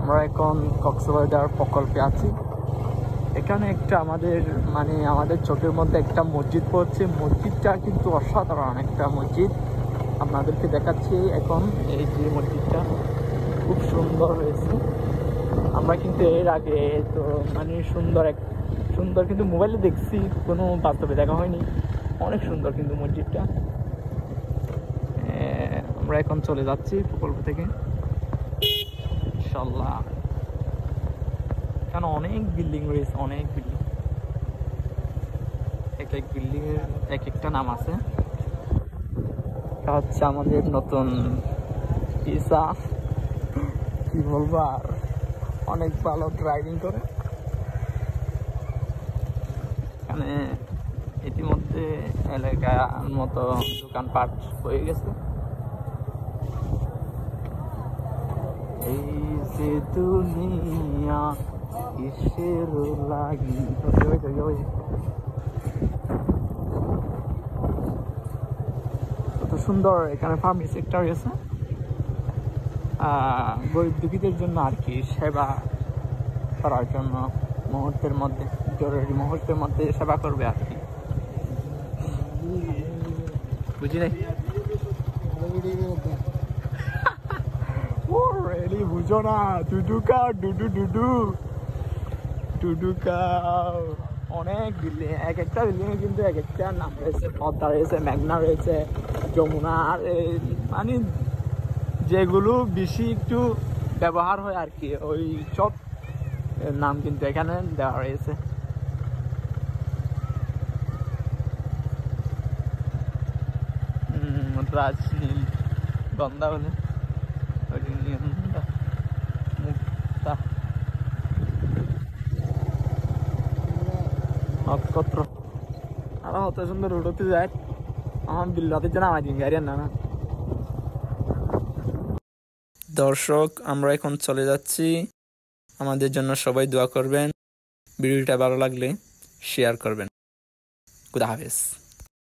আমরা এখন কক্সবাজার প্রকল্পে আছি। এখানে একটা আমাদের চোখের মধ্যে একটা মসজিদ পড়ছে। মসজিদটা কিন্তু অসাধারণ একটা মসজিদ, আপনাদেরকে দেখাচ্ছি এখন। এই যে মসজিদটা খুব সুন্দর হয়েছে। আমরা কিন্তু এর আগে তো সুন্দর কিন্তু মোবাইলে দেখছি, কোনো বাস্তবে দেখা হয়নি। অনেক সুন্দর কিন্তু মসজিদটা। আমরা এখন চলে যাচ্ছি প্রকল্প থেকে ইনশাল্লাহ। কারণ অনেক বিল্ডিং রয়েছে, অনেক বিল্ডিং, এক এক বিল্ডিং এর এক একটা নাম আছে। এটা হচ্ছে আমাদের নতুন পিসা, কি বলবো আর, অনেক ভালো ড্রাইভিং করে। এখানে ইতিমধ্যে এলাকার মতো দোকানপাট হয়ে গেছে। এই যে দুনিয়া কিসের লাগি, কত সুন্দর এখানে ফার্মেসি সেক্টর রয়েছে। গরিব দুঃখীদের জন্য আর কি, সেবা করার জন্য, মুহূর্তের মধ্যে, জরুরি মুহূর্তের মধ্যে সেবা করবে আর কি। বুঝি নাই, বুঝো না। অনেক বিল্ডিং, এক একটা বিল্ডিং এ কিন্তু এক একটা নাম রয়েছে। পদ্মা রয়েছে, মেঘনা রয়েছে, যমুনা, আর মানে যেগুলো বেশি একটু ব্যবহার হয় আর কি, ওই সব নাম কিন্তু এখানে দেওয়া রয়েছে। রাজনীল গন্ধা বলে মুক্তা নক্ষত্র আরো হতে সুন্দর উড়তে যায়। আমার বিল্লাতে যেন আমার দিন গাড়ি না। দর্শক, আমরা এখন চলে যাচ্ছি। আমাদের জন্য সবাই দোয়া করবেন। ভিডিওটা ভালো লাগলে শেয়ার করবেন। খুদা হাফেজ।